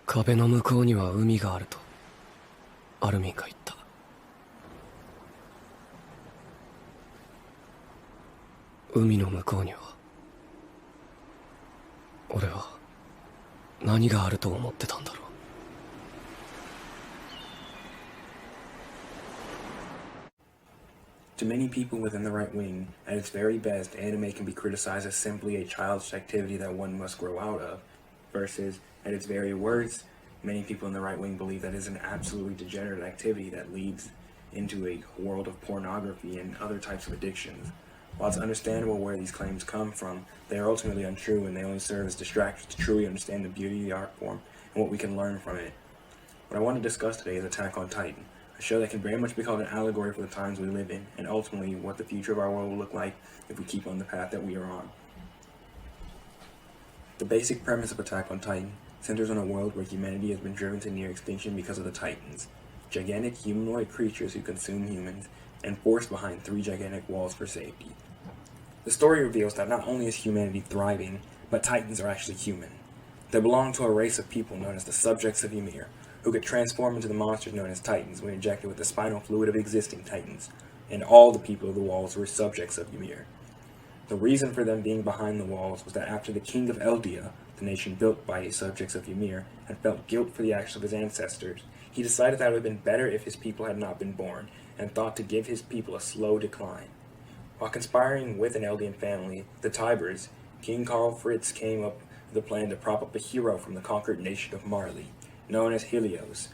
壁の向こうには海があるとアルミンが言った。海の向こうには俺は何があると思ってたんだろう。To many people within the right wing, at its very best, anime can be criticized as simply a childish activity that one must grow out of, versus, at its very worst, many people in the right wing believe that it is an absolutely degenerate activity that leads into a world of pornography and other types of addictions. While it's understandable where these claims come from, they are ultimately untrue and they only serve as distractions to truly understand the beauty of the art form and what we can learn from it. What I want to discuss today is Attack on Titan, a show that can very much be called an allegory for the times we live in, and ultimately what the future of our world will look like if we keep on the path that we are on. The basic premise of Attack on Titan centers on a world where humanity has been driven to near extinction because of the Titans, gigantic humanoid creatures who consume humans and forced behind 3 gigantic walls for safety. The story reveals that not only is humanity thriving, but Titans are actually human. They belong to a race of people known as the subjects of Ymir, who could transform into the monsters known as Titans when injected with the spinal fluid of existing Titans, and all the people of the walls were subjects of Ymir. The reason for them being behind the walls was that after the king of Eldia, the nation built by subjects of Ymir, had felt guilt for the actions of his ancestors, he decided that it would have been better if his people had not been born, and thought to give his people a slow decline. While conspiring with an Eldian family, the Tibers, King Karl Fritz came up with a plan to prop up a hero from the conquered nation of Marley, known as Helios.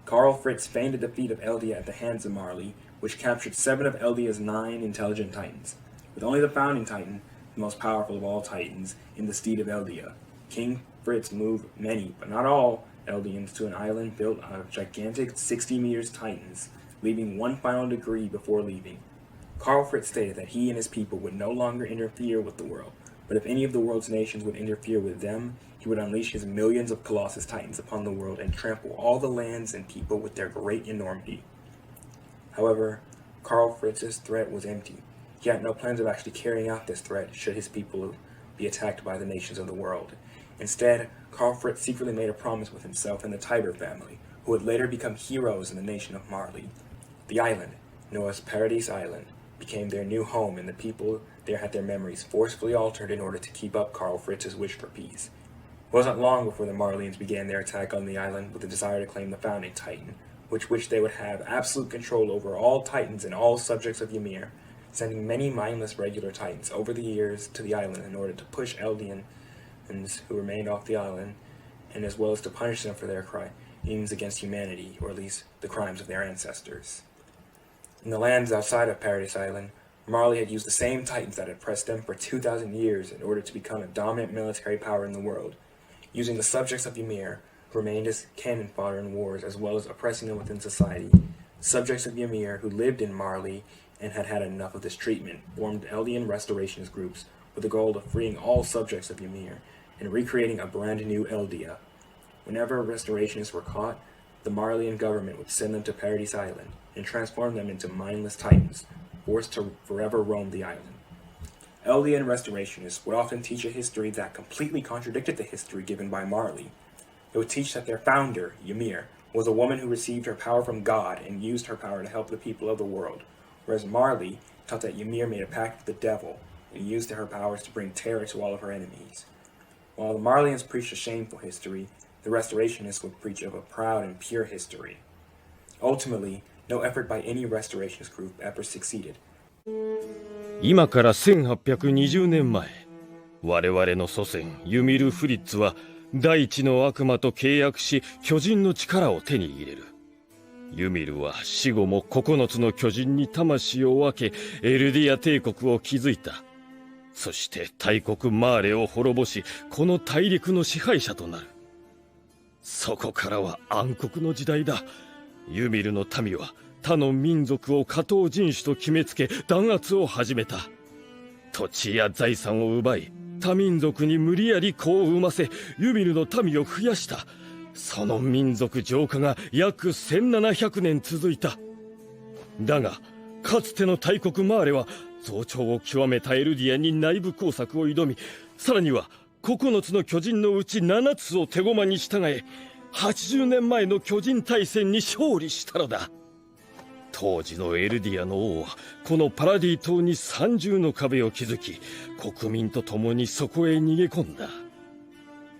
Karl Fritz feigned a defeat of Eldia at the hands of Marley, which captured 7 of Eldia's 9 intelligent Titans. With only the founding Titan, the most powerful of all Titans, in the stead of Eldia, King Fritz moved many, but not all, Eldians to an island built out of gigantic 60 meters Titans, leaving one final decree before leaving. Karl Fritz stated that he and his people would no longer interfere with the world, but if any of the world's nations would interfere with them, he would unleash his millions of Colossus Titans upon the world and trample all the lands and people with their great enormity. However, Karl Fritz's threat was empty. He had no plans of actually carrying out this threat should his people be attacked by the nations of the world. Instead, Karl Fritz secretly made a promise with himself and the Tiber family, who would later become heroes in the nation of Marley. The island, known as Paradise Island, became their new home, and the people there had their memories forcefully altered in order to keep up Karl Fritz's wish for peace. It wasn't long before the Marleyans began their attack on the island with the desire to claim the founding Titan, which they would have absolute control over all Titans and all subjects of Ymir, sending many mindless regular Titans over the years to the island in order to push Eldians who remained off the island, and as well as to punish them for their crimes against humanity, or at least the crimes of their ancestors. In the lands outside of Paradise Island, Marley had used the same Titans that had oppressed them for 2,000 years in order to become a dominant military power in the world, using the subjects of Ymir, who remained as cannon fodder in wars as well as oppressing them within society. Subjects of Ymir who lived in Marley and had had enough of this treatment formed Eldian restorationist groups with the goal of freeing all subjects of Ymir and recreating a brand new Eldia. Whenever restorationists were caught, the Marleyan government would send them to Paradise Island and transform them into mindless Titans, forced to forever roam the island. Eldian restorationists would often teach a history that completely contradicted the history given by Marley. They would teach that their founder, Ymir, was a woman who received her power from God and used her power to help the people of the world, whereas Marley taught that Ymir made a pact with the devil and used her powers to bring terror to all of her enemies. While the Marleyans preached a shameful history, the restorationists would preach of a proud and pure history. Ultimately, no effort by any restorationist group ever succeeded. 今から1820年前、我々の祖先ユミル・フリッツは大地の悪魔と契約し、巨人の力を手に入れる。ユミルは死後も9つの巨人に魂を分け、エルディア帝国を築いた。そして大国マーレを滅ぼし、この大陸の支配者となる。そこからは暗黒の時代だ。ユミルの民は他の民族を下等人種と決めつけ弾圧を始めた。土地や財産を奪い、他民族に無理やり子を産ませ、ユミルの民を増やした。その民族浄化が約1700年続いた。だが、かつての大国マーレは増長を極めたエルディアに内部工作を挑み、さらには9つの巨人のうち7つを手駒に従え、80年前の巨人大戦に勝利したのだ。当時のエルディアの王はこのパラディ島に三重の壁を築き、国民と共にそこへ逃げ込んだ。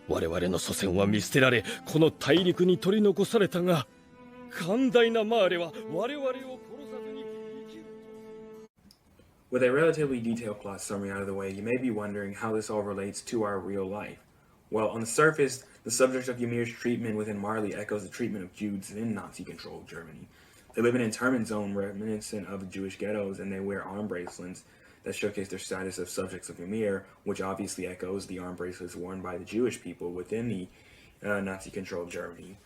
我々の祖先は見捨てられ、この大陸に取り残されたが、寛大なマーレは我々を殺さずに生きる。 With a relatively detailed plot summary out of the way, you may be wondering how this all relates to our real life. Well, on the surface, the subject of Ymir's treatment within Marley echoes the treatment of Jews in Nazi-controlled Germany. They live in an internment zone reminiscent of the Jewish ghettos, and they wear arm bracelets that showcase their status of subjects of Ymir, which obviously echoes the arm bracelets worn by the Jewish people within the Nazi-controlled Germany.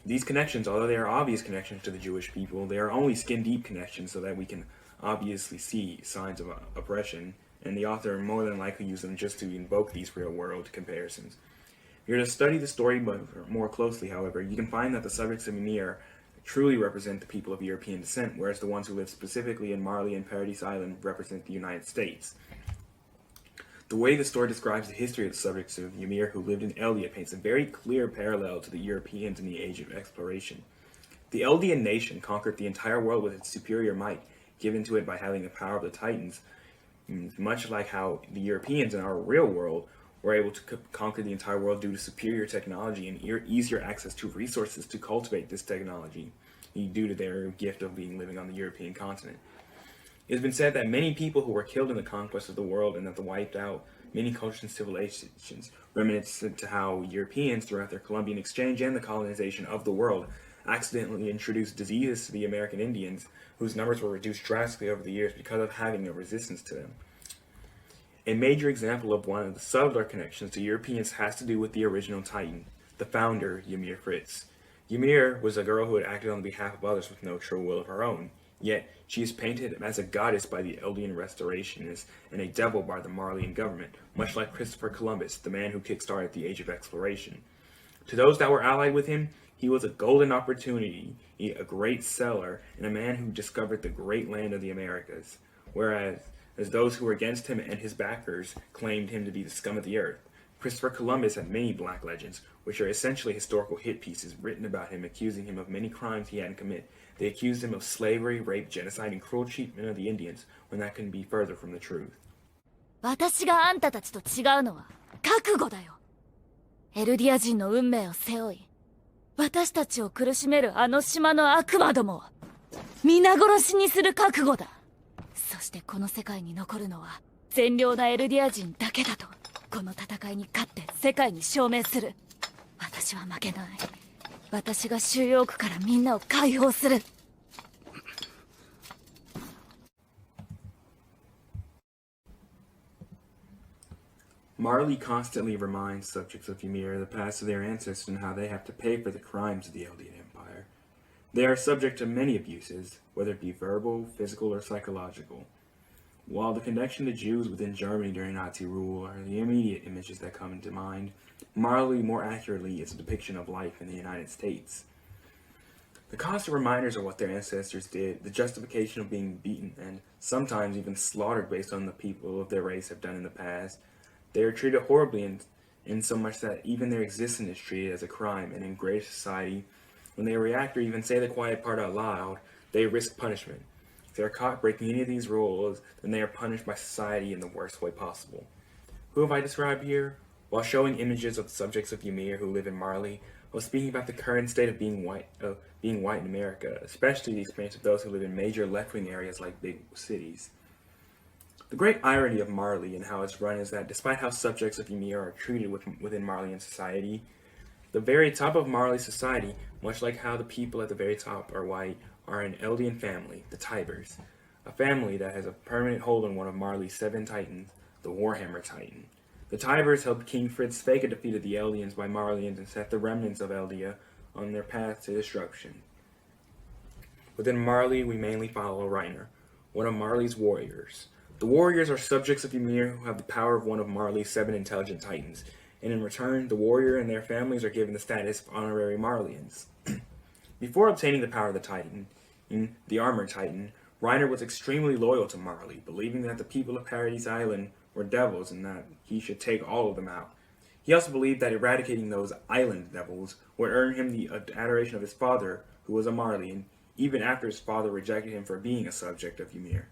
These connections, although they are obvious connections to the Jewish people, they are only skin-deep connections so that we can obviously see signs of oppression, and the author more than likely used them just to invoke these real-world comparisons. If you're to study the story more closely, however, you can find that the subjects of Ymir truly represent the people of European descent, whereas the ones who live specifically in Marley and Paradise Island represent the United States. The way the story describes the history of the subjects of Ymir who lived in Eldia paints a very clear parallel to the Europeans in the Age of Exploration. The Eldian nation conquered the entire world with its superior might, given to it by having the power of the Titans, much like how the Europeans in our real world were able to conquer the entire world due to superior technology and easier access to resources to cultivate this technology, due to their gift of living on the European continent. It has been said that many people who were killed in the conquest of the world and that wiped out many cultures and civilizations, reminiscent to how Europeans, throughout their Columbian exchange and the colonization of the world, accidentally introduced diseases to the American Indians, whose numbers were reduced drastically over the years because of having a resistance to them. A major example of one of the subtler connections to Europeans has to do with the original Titan, the founder, Ymir Fritz. Ymir was a girl who had acted on behalf of others with no true will of her own, yet she is painted as a goddess by the Eldian restorationists and a devil by the Marleyan government, much like Christopher Columbus, the man who kickstarted the Age of Exploration. To those that were allied with him, he was a golden opportunity, a great seller, and a man who discovered the great land of the Americas, whereas as those who were against him and his backers claimed him to be the scum of the earth. Christopher Columbus had many black legends, which are essentially historical hit pieces written about him, accusing him of many crimes he hadn't committed. They accused him of slavery, rape, genocide, and cruel treatment of the Indians, when that couldn't be further from the truth. 私があんたたちと違うのは覚悟だよ。エルディア人の運命を背負い、私たちを苦しめるあの島の悪魔どもを皆殺しにする覚悟だ。そしてこの世界に残るのは善良なエルディア人だけだと、この戦いに勝って世界に証明する。私は負けない。私が収容区からみんなを解放する。Marley constantly reminds subjects of Ymir of the past of their ancestors and how they have to pay for the crimes of the Eldian Empire. They are subject to many abuses, whether it be verbal, physical, or psychological. While the connection to Jews within Germany during Nazi rule are the immediate images that come into mind, Marley more accurately is a depiction of life in the United States. The constant reminders of what their ancestors did, the justification of being beaten and sometimes even slaughtered based on the people of their race have done in the past. They are treated horribly in so much that even their existence is treated as a crime, and in great society, when they react or even say the quiet part out loud, they risk punishment. If they are caught breaking any of these rules, then they are punished by society in the worst way possible. Who have I described here? While showing images of the subjects of Ymir who live in Marley, I was speaking about the current state of being white in America, especially the experience of those who live in major left-wing areas like big cities. The great irony of Marley and how it's run is that despite how subjects of Ymir are treated within Marleyan society, the very top of Marley society, much like how the people at the very top are white, are an Eldian family, the Tibers, a family that has a permanent hold on one of Marley's 7 titans, the Warhammer Titan. The Tibers helped King Fritz fake a defeat of the Eldians by Marleyans and set the remnants of Eldia on their path to destruction. Within Marley, we mainly follow Reiner, one of Marley's warriors. The warriors are subjects of Ymir who have the power of one of Marley's 7 intelligent titans, and in return, the warrior and their families are given the status of honorary Marleyans. Before obtaining the power of the Titan, the Armored Titan, Reiner was extremely loyal to Marley, believing that the people of Paradise Island were devils and that he should take all of them out. He also believed that eradicating those island devils would earn him the adoration of his father, who was a Marleyan, even after his father rejected him for being a subject of Ymir.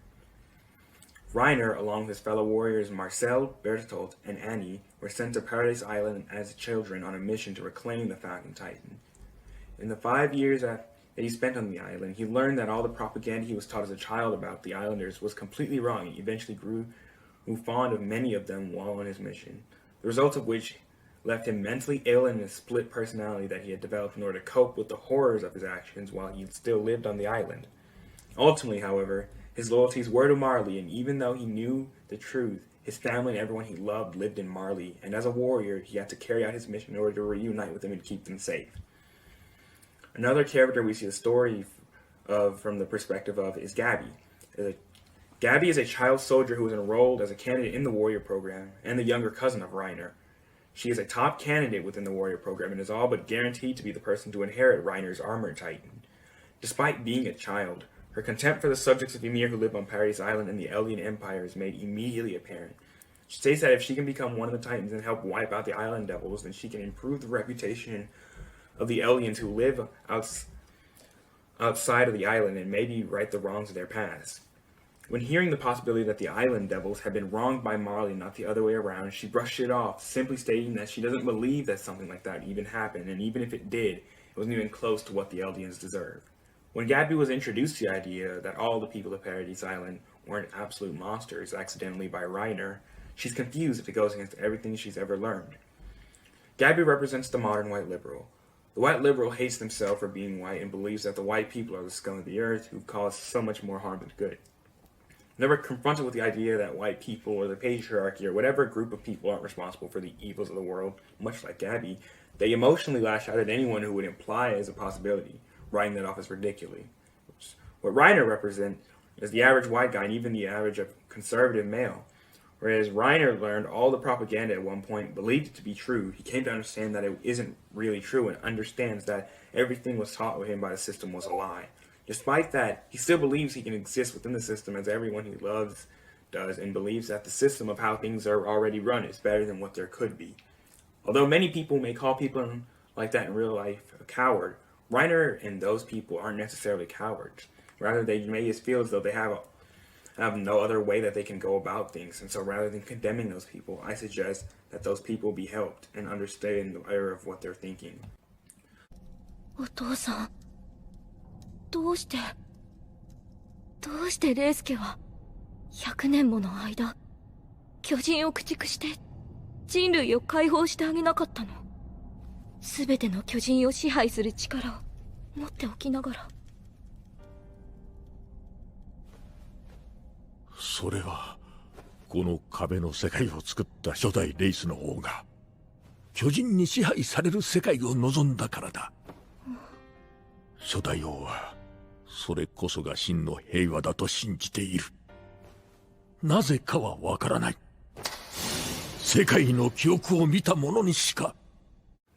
Reiner, along with his fellow warriors Marcel, Bertolt, and Annie, were sent to Paradise Island as children on a mission to reclaim the Falcon Titan. In the 5 years that he spent on the island, he learned that all the propaganda he was taught as a child about the islanders was completely wrong, and he eventually grew fond of many of them while on his mission, the results of which left him mentally ill and a split personality that he had developed in order to cope with the horrors of his actions while he still lived on the island. Ultimately, however, his loyalties were to Marley, and even though he knew the truth, his family and everyone he loved lived in Marley, and as a warrior, he had to carry out his mission in order to reunite with them and keep them safe. Another character we see the story of from the perspective of is Gabby. Gabby is a child soldier who was enrolled as a candidate in the warrior program and the younger cousin of Reiner. She is a top candidate within the warrior program and is all but guaranteed to be the person to inherit Reiner's armor titan. Despite being a child, her contempt for the subjects of Ymir who live on Paradise Island and the Eldian Empire is made immediately apparent. She states that if she can become one of the Titans and help wipe out the Island Devils, then she can improve the reputation of the Eldians who live outside of the island and maybe right the wrongs of their past. When hearing the possibility that the Island Devils had been wronged by Marley, not the other way around, she brushed it off, simply stating that she doesn't believe that something like that even happened, and even if it did, it wasn't even close to what the Eldians deserve. When Gabby was introduced to the idea that all the people of Paradise Island weren't absolute monsters accidentally by Reiner, she's confused if it goes against everything she's ever learned. Gabby represents the modern white liberal. The white liberal hates themselves for being white and believes that the white people are the scum of the earth who cause so much more harm than good. Never confronted with the idea that white people or the patriarchy or whatever group of people aren't responsible for the evils of the world, much like Gabby, they emotionally lash out at anyone who would imply as a possibility, writing that off as ridiculous. What Reiner represents is the average white guy and even the average conservative male. Whereas Reiner learned all the propaganda at one point, believed it to be true, he came to understand that it isn't really true and understands that everything was taught with him by the system was a lie. Despite that, he still believes he can exist within the system as everyone he loves does and believes that the system of how things are already run is better than what there could be. Although many people may call people like that in real life a coward, Reiner and those people aren't necessarily cowards. Rather, they may just feel as though they have no other way that they can go about things. And so rather than condemning those people, I suggest that those people be helped and understand the error of what they're thinking. お父さん、どうしてレイスケは100年もの間巨人を駆逐して人類を解放してあげなかったの？全ての巨人を支配する力を持っておきながら。それはこの壁の世界を作った初代レイスの王が巨人に支配される世界を望んだからだ。初代王はそれこそが真の平和だと信じている。なぜかはわからない。世界の記憶を見た者にしか。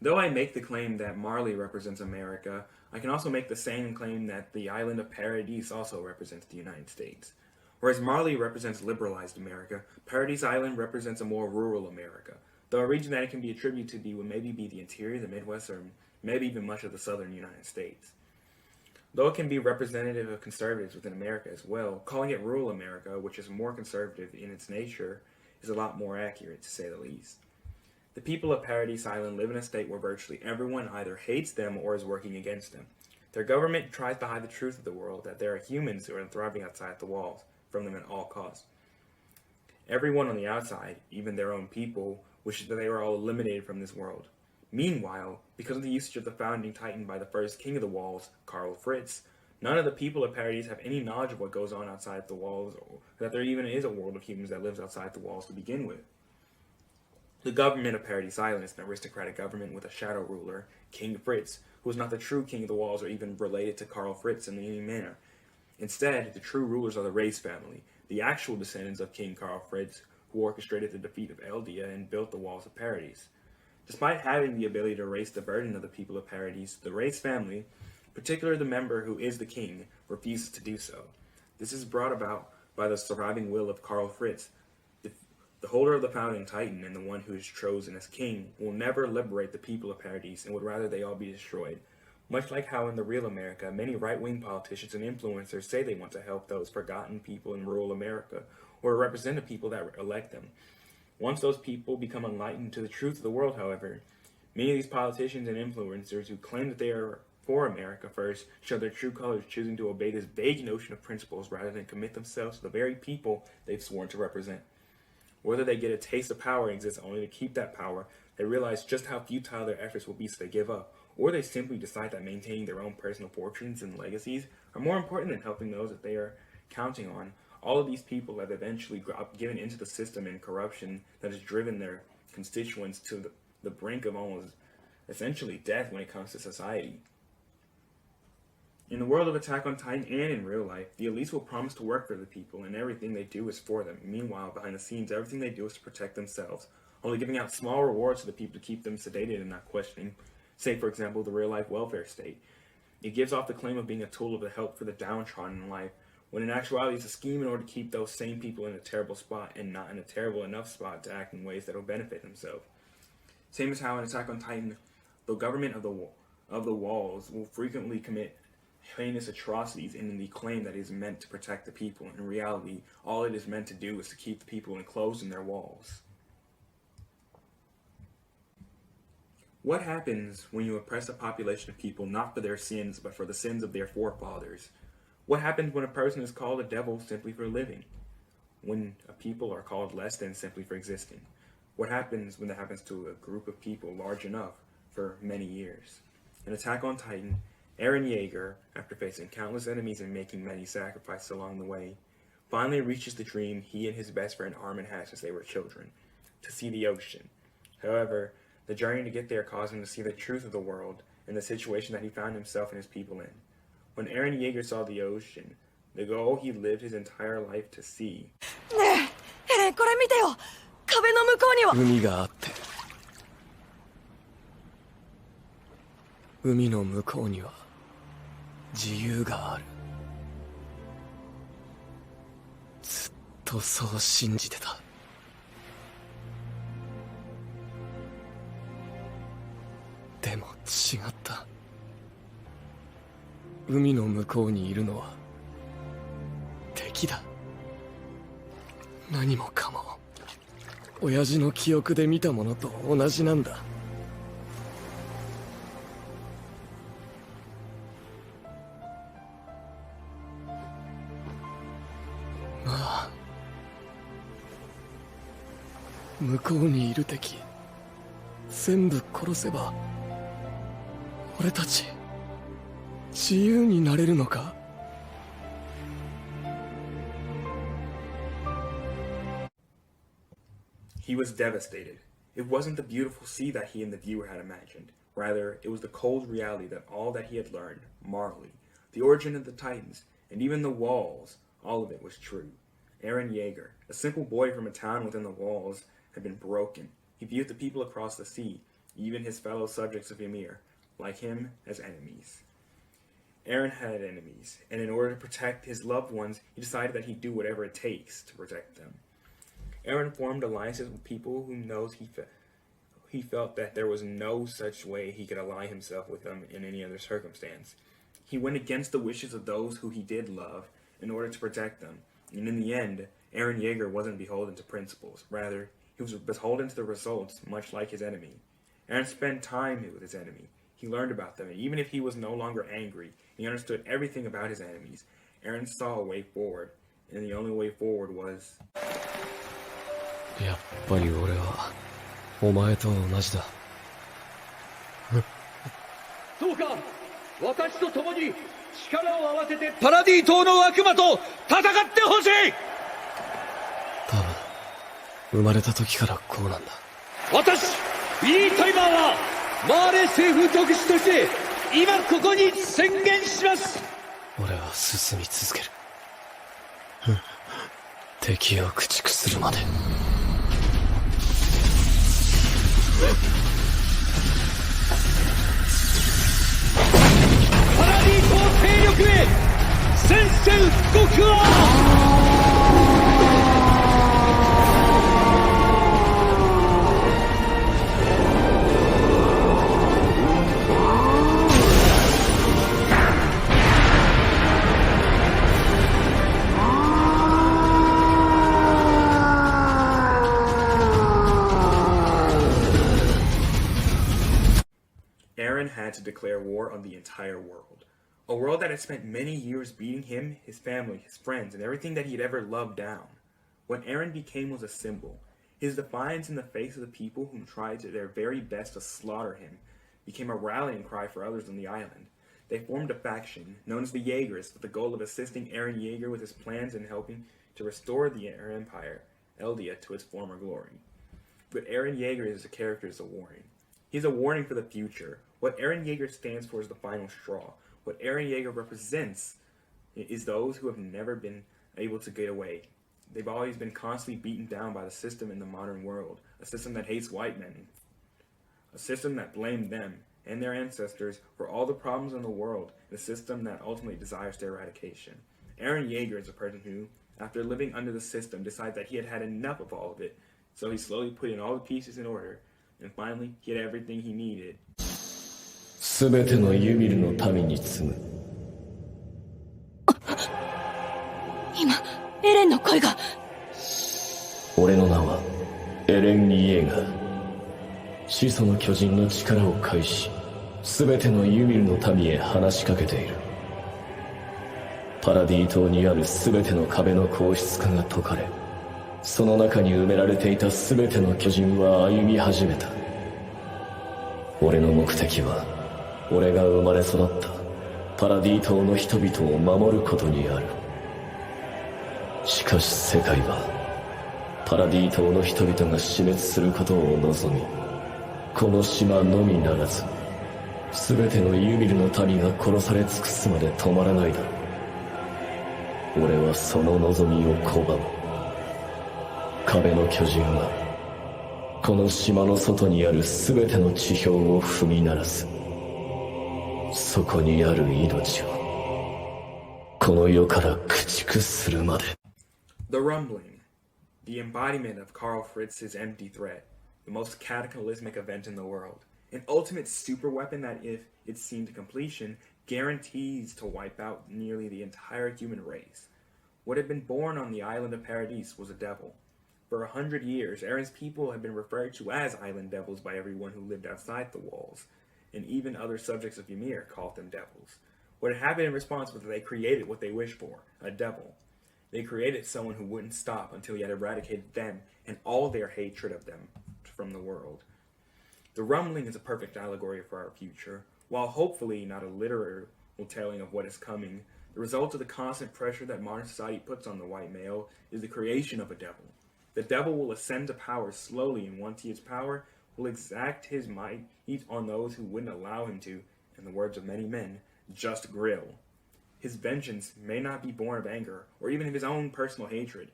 Though I make the claim that Marley represents America, I can also make the same claim that the island of Paradise also represents the United States. Whereas Marley represents liberalized America, Paradise Island represents a more rural America, though a region that it can be attributed to would maybe be the interior, the Midwest, or maybe even much of the southern United States. Though it can be representative of conservatives within America as well, calling it rural America, which is more conservative in its nature, is a lot more accurate, to say the least. The people of Paradise Island live in a state where virtually everyone either hates them or is working against them. Their government tries to hide the truth of the world, that there are humans who are thriving outside the walls, from them at all costs. Everyone on the outside, even their own people, wishes that they were all eliminated from this world. Meanwhile, because of the usage of the founding titan by the first king of the walls, Karl Fritz, none of the people of Paradise have any knowledge of what goes on outside the walls, or that there even is a world of humans that lives outside the walls to begin with. The government of Paradise Island is an aristocratic government with a shadow ruler, King Fritz, who is not the true king of the walls or even related to Karl Fritz in any manner. Instead, the true rulers are the Race family, the actual descendants of King Karl Fritz, who orchestrated the defeat of Eldia and built the walls of Paradise. Despite having the ability to erase the burden of the people of Paradise, the Race family, particularly the member who is the king, refuses to do so. This is brought about by the surviving will of Karl Fritz, the The holder of the founding titan and the one who is chosen as king will never liberate the people of Paradise and would rather they all be destroyed. Much like how in the real America, many right-wing politicians and influencers say they want to help those forgotten people in rural America, or represent the people that elect them. Once those people become enlightened to the truth of the world, however, many of these politicians and influencers who claim that they are for America first show their true colors, choosing to obey this vague notion of principles rather than commit themselves to the very people they've sworn to represent. Whether they get a taste of power and exist only to keep that power, they realize just how futile their efforts will be, so they give up, or they simply decide that maintaining their own personal fortunes and legacies are more important than helping those that they are counting on. All of these people have eventually given into the system and corruption that has driven their constituents to the brink of almost essentially death when it comes to society. In the world of Attack on Titan and in real life, the elites will promise to work for the people and everything they do is for them. Meanwhile, behind the scenes, everything they do is to protect themselves, only giving out small rewards to the people to keep them sedated and not questioning. Say, for example, the real-life welfare state. It gives off the claim of being a tool of the help for the downtrodden in life, when in actuality it's a scheme in order to keep those same people in a terrible spot and not in a terrible enough spot to act in ways that will benefit themselves. Same as how in Attack on Titan, the government of the walls will frequently commit heinous atrocities in the claim that it is meant to protect the people. In reality, all it is meant to do is to keep the people enclosed in their walls. What happens when you oppress a population of people not for their sins, but for the sins of their forefathers? What happens when a person is called a devil simply for living? When a people are called less than simply for existing? What happens when that happens to a group of people large enough for many years? In Attack on Titan, Eren Yeager, after facing countless enemies and making many sacrifices along the way, finally reaches the dream he and his best friend Armin had since they were children, to see the ocean. However, the journey to get there caused him to see the truth of the world and the situation that he found himself and his people in. When Eren Yeager saw the ocean, the goal he lived his entire life to see. ねえ、エレン、これ見てよ。壁の向こうには海があって、海の向こうには自由がある。ずっとそう信じてた。でも違った。海の向こうにいるのは敵だ。何もかも親父の記憶で見たものと同じなんだ。まあ向こうにいる敵全部殺せば俺たち自由になれるのか。He was devastated. It wasn't the beautiful sea that he and the viewer had imagined. Rather, it was the cold reality that all that he had learned, morally, the origin of the Titans, and even the walls, all of it was true. Eren Yeager, a simple boy from a town within the walls, had been broken. He viewed the people across the sea, even his fellow subjects of Ymir, like him, as enemies. Eren had enemies, and in order to protect his loved ones, he decided that he'd do whatever it takes to protect them. Eren formed alliances with people who he felt that there was no such way he could ally himself with them in any other circumstance. He went against the wishes of those who he did love in order to protect them, and in the end, Eren Yeager wasn't beholden to principles. Rather, he was beholden to the results, much like his enemy. Eren spent time with his enemy. He learned about them, and even if he was no longer angry, he understood everything about his enemies. Eren saw a way forward, and the only way forward was... やっぱり俺はお前と同じだ。どうか私と共に力を合わせてパラディ島の悪魔と戦ってほしい。多分生まれた時からこうなんだ。私ビリー・タイマーはマーレ政府特使として今ここに宣言します。俺は進み続ける。敵を駆逐するまで。パラディ島勢力へ宣戦布告を。Eren had to declare war on the entire world. A world that had spent many years beating him, his family, his friends, and everything that he had ever loved down. What Eren became was a symbol. His defiance in the face of the people whom tried to their very best to slaughter him became a rallying cry for others on the island. They formed a faction, known as the Jaegers, with the goal of assisting Eren Yeager with his plans and helping to restore the Empire, Eldia, to its former glory. But Eren Yeager as a character is a warning. He's a warning for the future. What Eren Yeager stands for is the final straw. What Eren Yeager represents is those who have never been able to get away. They've always been constantly beaten down by the system in the modern world, a system that hates white men, a system that blamed them and their ancestors for all the problems in the world, and a system that ultimately desires their eradication. Eren Yeager is a person who, after living under the system, decided that he had had enough of all of it, so he slowly put in all the pieces in order, and finally he had everything he needed. すべてのユミルの民に告ぐ。今、エレンの声が。俺の名はエレン・イエーガー。始祖の巨人の力を介し、すべてのユミルの民へ話しかけている。パラディ島にあるすべての壁の硬質化が解かれ、その中に埋められていたすべての巨人は歩み始めた。俺の目的は、俺が生まれ育ったパラディ島の人々を守ることにある。しかし世界はパラディ島の人々が死滅することを望み、この島のみならず全てのユミルの民が殺され尽くすまで止まらないだろう。俺はその望みを拒む。壁の巨人はこの島の外にある全ての地表を踏み鳴らす。そこにある命をこの世から駆逐するまで。 The Rumbling, the embodiment of Karl Fritz's empty threat, the most cataclysmic event in the world, an ultimate super weapon that, if it's seen to completion, guarantees to wipe out nearly the entire human race. What had been born on the island of Paradise was a devil. For 100 years, Eren's people had been referred to as island devils by everyone who lived outside the walls, and even other subjects of Ymir called them devils. What had happened in response was that they created what they wished for, a devil. They created someone who wouldn't stop until he had eradicated them and all their hatred of them from the world. The Rumbling is a perfect allegory for our future. While hopefully not a literal telling of what is coming, the result of the constant pressure that modern society puts on the white male is the creation of a devil. The devil will ascend to power slowly, and once he has power, will exact his might on those who wouldn't allow him to, in the words of many men, just grill. His vengeance may not be born of anger, or even of his own personal hatred,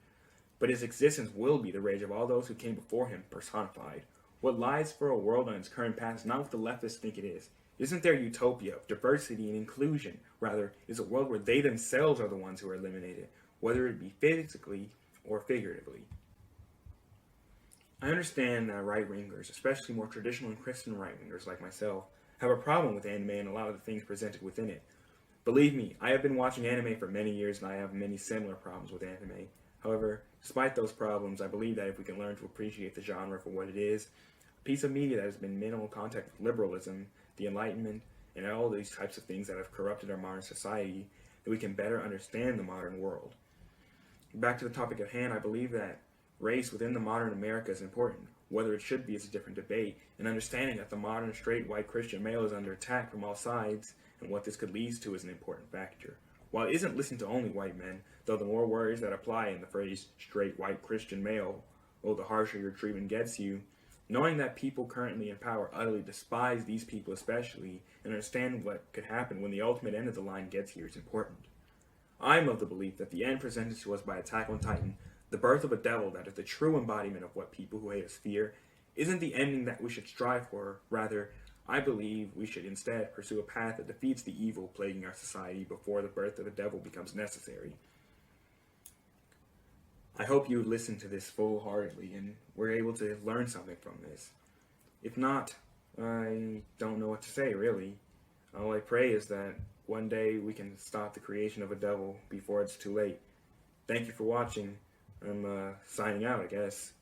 but his existence will be the rage of all those who came before him personified. What lies for a world on its current path is not what the leftists think it is. Isn't there utopia of diversity and inclusion? Rather, it's a world where they themselves are the ones who are eliminated, whether it be physically or figuratively. I understand that right-wingers, especially more traditional and Christian right-wingers like myself, have a problem with anime and a lot of the things presented within it. Believe me, I have been watching anime for many years and I have many similar problems with anime. However, despite those problems, I believe that if we can learn to appreciate the genre for what it is, a piece of media that has been in minimal contact with liberalism, the Enlightenment, and all these types of things that have corrupted our modern society, that we can better understand the modern world. Back to the topic at hand, I believe that race within the modern America is important. Whether it should be is a different debate, and understanding that the modern straight white Christian male is under attack from all sides, and what this could lead to is an important factor. While it isn't listened to only white men, though the more words that apply in the phrase straight white Christian male, the harsher your treatment gets you, knowing that people currently in power utterly despise these people especially, and understand what could happen when the ultimate end of the line gets here is important. I'm of the belief that the end presented to us by Attack on Titan, the birth of a devil that is the true embodiment of what people who hate us fear, isn't the ending that we should strive for. Rather, I believe we should instead pursue a path that defeats the evil plaguing our society before the birth of a devil becomes necessary. I hope you listen to this full-heartedly and were able to learn something from this. If not, I don't know what to say, really. All I pray is that one day we can stop the creation of a devil before it's too late. Thank you for watching. I'm signing out, I guess.